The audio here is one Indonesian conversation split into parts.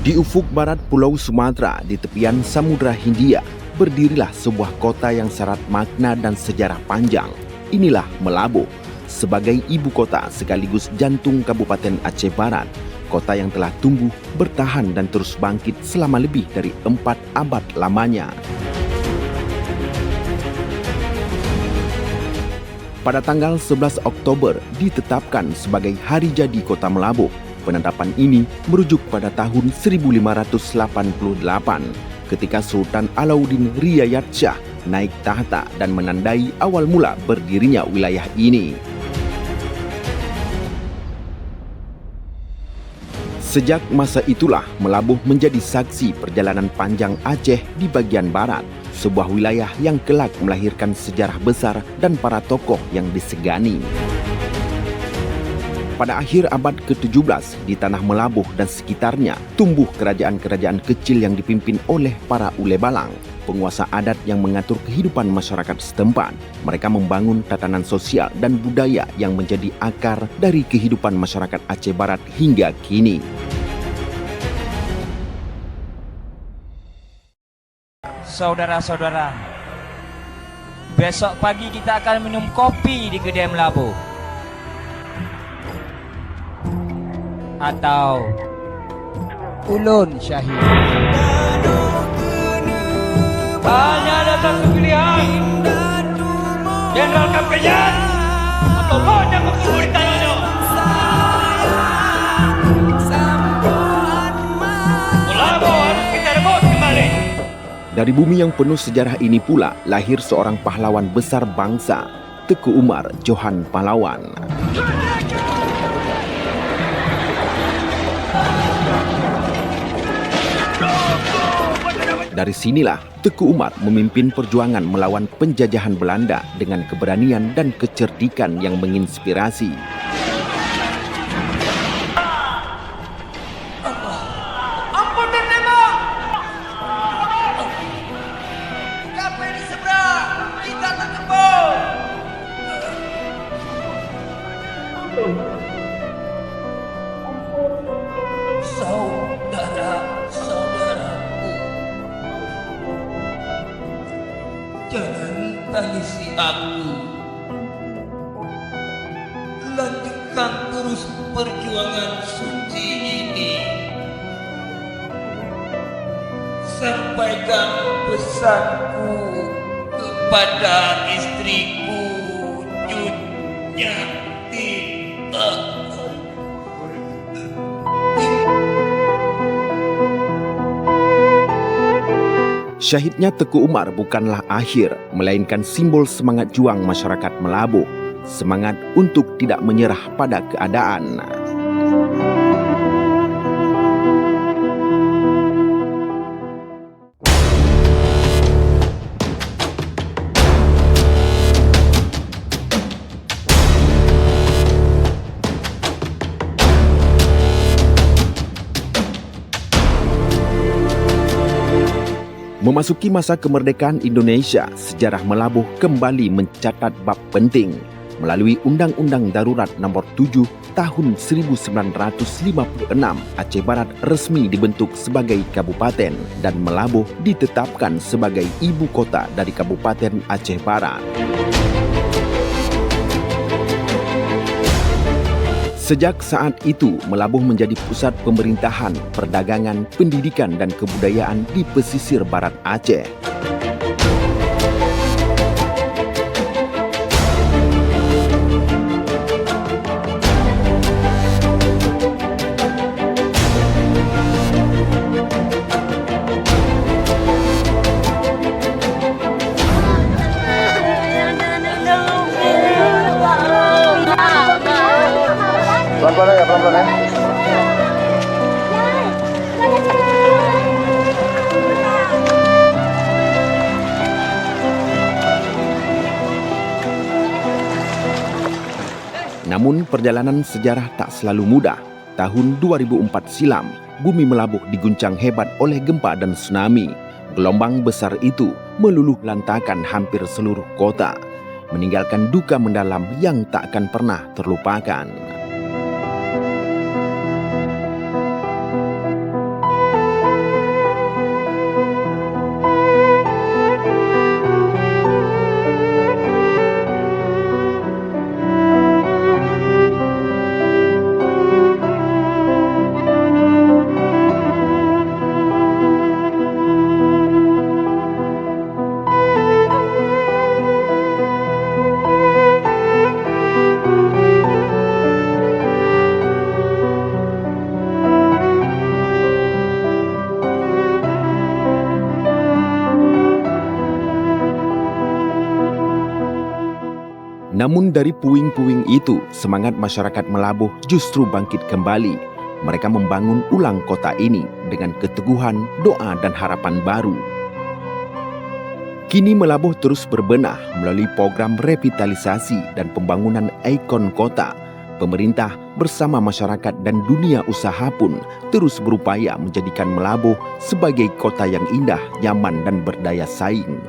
Di ufuk barat Pulau Sumatera di tepian Samudra Hindia, berdirilah sebuah kota yang syarat makna dan sejarah panjang. Inilah Meulaboh, sebagai ibu kota sekaligus jantung Kabupaten Aceh Barat, kota yang telah tumbuh, bertahan dan terus bangkit selama lebih dari 4 abad lamanya. Pada tanggal 11 Oktober ditetapkan sebagai hari jadi kota Meulaboh. Penetapan ini merujuk pada tahun 1588 ketika Sultan Alauddin Riayat Shah naik tahta dan menandai awal mula berdirinya wilayah ini. Sejak masa itulah Meulaboh menjadi saksi perjalanan panjang Aceh di bagian barat, sebuah wilayah yang kelak melahirkan sejarah besar dan para tokoh yang disegani. Pada akhir abad ke-17, di tanah Meulaboh dan sekitarnya, tumbuh kerajaan-kerajaan kecil yang dipimpin oleh para ule balang, penguasa adat yang mengatur kehidupan masyarakat setempat. Mereka membangun tatanan sosial dan budaya yang menjadi akar dari kehidupan masyarakat Aceh Barat hingga kini. Saudara-saudara, besok pagi kita akan minum kopi di kedai Meulaboh. Atau ulun syahid. Hanya ada satu pilihan, Jenderal Kampian atau banyak bertemu di tangannya. Meulaboh harus kita rebut kembali. Dari bumi yang penuh sejarah ini pula lahir seorang pahlawan besar bangsa, Teuku Umar Johan Pahlawan. Dari sinilah Teuku Umar memimpin perjuangan melawan penjajahan Belanda dengan keberanian dan kecerdikan yang menginspirasi. Ampun dan nembak. Kapal di seberang, kita terkebun. Saudara-saudaraku, jangan tangisi aku. Lanjutkan terus perjuangan suci ini. Sampaikan pesanku kepada istriku, Nyati. Syahidnya Teuku Umar bukanlah akhir, melainkan simbol semangat juang masyarakat Meulaboh, semangat untuk tidak menyerah pada keadaan. Memasuki masa kemerdekaan Indonesia, sejarah Meulaboh kembali mencatat bab penting. Melalui Undang-Undang Darurat Nomor 7 Tahun 1956, Aceh Barat resmi dibentuk sebagai kabupaten dan Meulaboh ditetapkan sebagai ibu kota dari Kabupaten Aceh Barat. Sejak saat itu, Meulaboh menjadi pusat pemerintahan, perdagangan, pendidikan dan kebudayaan di pesisir barat Aceh. Pelan-pelan ya, pelan-pelan ya. Namun perjalanan sejarah tak selalu mudah. Tahun 2004 silam, bumi Meulaboh diguncang hebat oleh gempa dan tsunami. Gelombang besar itu meluluh lantakan hampir seluruh kota, meninggalkan duka mendalam yang tak akan pernah terlupakan. Namun dari puing-puing itu, semangat masyarakat Melabuh justru bangkit kembali. Mereka membangun ulang kota ini dengan keteguhan, doa dan harapan baru. Kini Melabuh terus berbenah melalui program revitalisasi dan pembangunan ikon kota. Pemerintah bersama masyarakat dan dunia usaha pun terus berupaya menjadikan Melabuh sebagai kota yang indah, nyaman dan berdaya saing.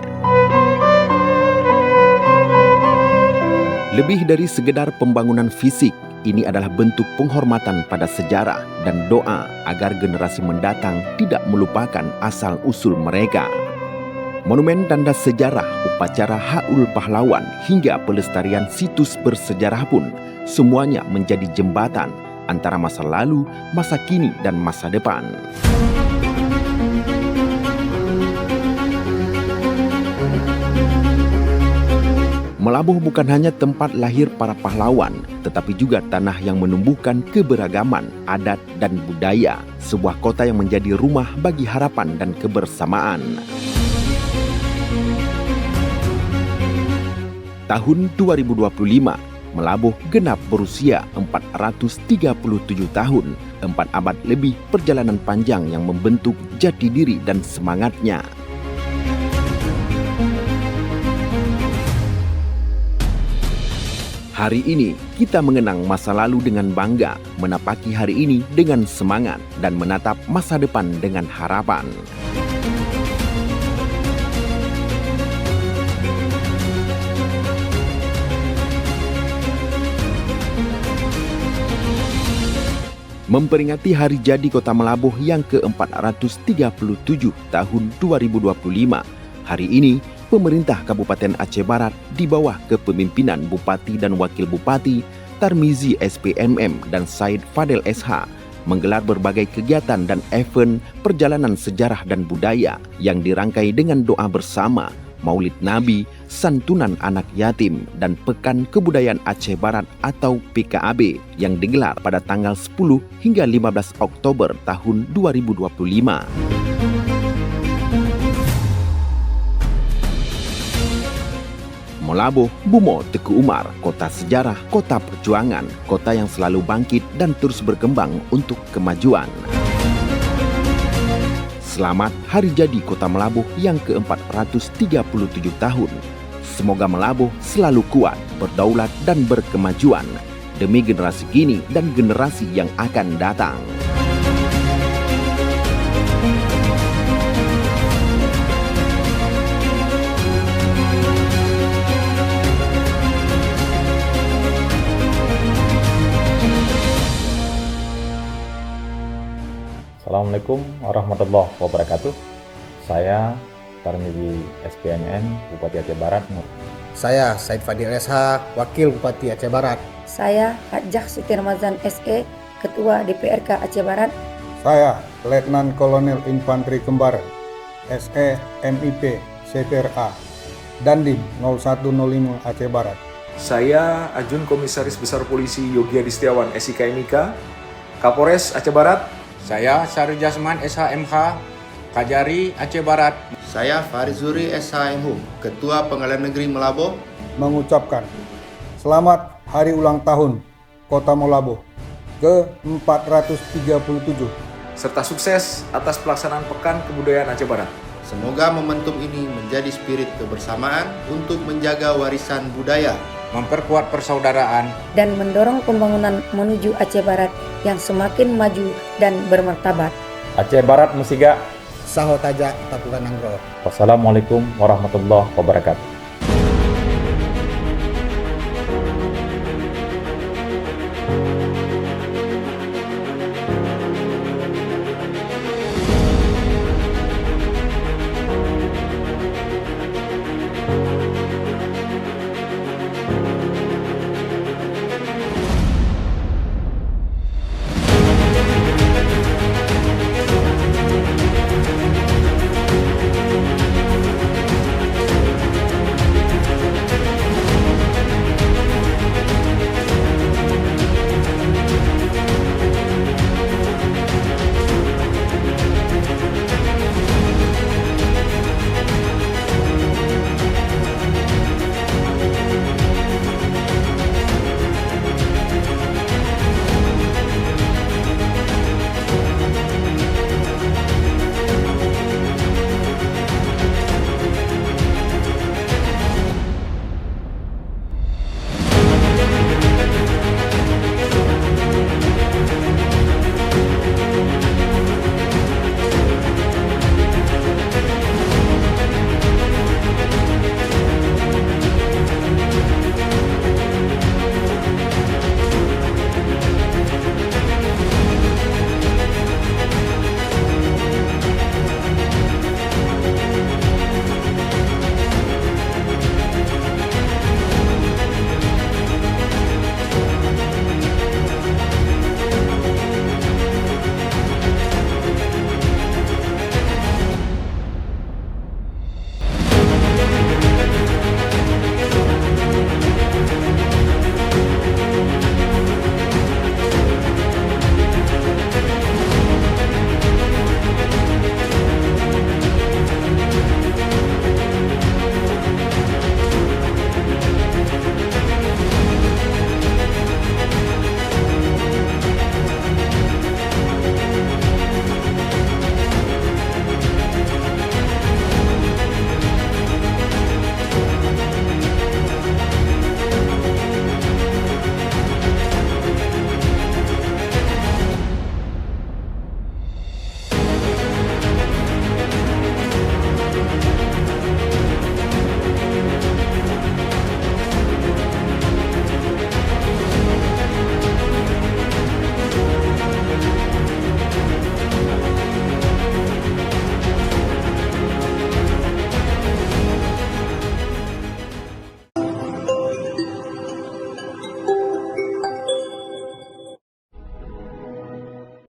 Lebih dari sekedar pembangunan fisik, ini adalah bentuk penghormatan pada sejarah dan doa agar generasi mendatang tidak melupakan asal-usul mereka. Monumen tanda sejarah, upacara Haul Pahlawan hingga pelestarian situs bersejarah pun semuanya menjadi jembatan antara masa lalu, masa kini dan masa depan. Melabuh bukan hanya tempat lahir para pahlawan, tetapi juga tanah yang menumbuhkan keberagaman, adat dan budaya. Sebuah kota yang menjadi rumah bagi harapan dan kebersamaan. Tahun 2025, Melabuh genap berusia 437 tahun, 4 abad lebih perjalanan panjang yang membentuk jati diri dan semangatnya. Hari ini, kita mengenang masa lalu dengan bangga, menapaki hari ini dengan semangat, dan menatap masa depan dengan harapan. Memperingati hari jadi Kota Melabuh yang ke-437 tahun 2025, hari ini, pemerintah Kabupaten Aceh Barat di bawah kepemimpinan Bupati dan Wakil Bupati Tarmizi SPMM dan Said Fadel SH menggelar berbagai kegiatan dan event perjalanan sejarah dan budaya yang dirangkai dengan doa bersama, Maulid Nabi, santunan anak yatim, dan Pekan Kebudayaan Aceh Barat atau PKAB yang digelar pada tanggal 10 hingga 15 Oktober tahun 2025. Melabuh, Bumo Teku Umar, kota sejarah, kota perjuangan, kota yang selalu bangkit dan terus berkembang untuk kemajuan. Selamat Hari Jadi Kota Melabuh yang ke-437 tahun. Semoga Melabuh selalu kuat, berdaulat dan berkemajuan demi generasi kini dan generasi yang akan datang. Assalamualaikum warahmatullahi wabarakatuh. Saya Tarmizi SPMN Bupati Aceh Barat. Saya Said Fadil SH, Wakil Bupati Aceh Barat. Saya Hajjah Siti Ramazan SE, Ketua DPRK Aceh Barat. Saya Letnan Kolonel Infanteri Kembar SE MIP CPRA Dandim 0105 Aceh Barat. Saya Ajun Komisaris Besar Polisi Yogi Adistiawan SIK MIK, Kapolres Aceh Barat. Saya Syarul Jasman SHMH, Kajari Aceh Barat. Saya Farizuri SHMH, Ketua Pengadilan Negeri Melabuh, mengucapkan selamat Hari Ulang Tahun Kota Melabuh ke-437 serta sukses atas pelaksanaan Pekan Kebudayaan Aceh Barat. Semoga momentum ini menjadi spirit kebersamaan untuk menjaga warisan budaya, memperkuat persaudaraan, dan mendorong pembangunan menuju Aceh Barat yang semakin maju dan bermartabat. Aceh Barat Musiga. Saho Taja Tapulan Nanggro. Wassalamualaikum warahmatullahi wabarakatuh.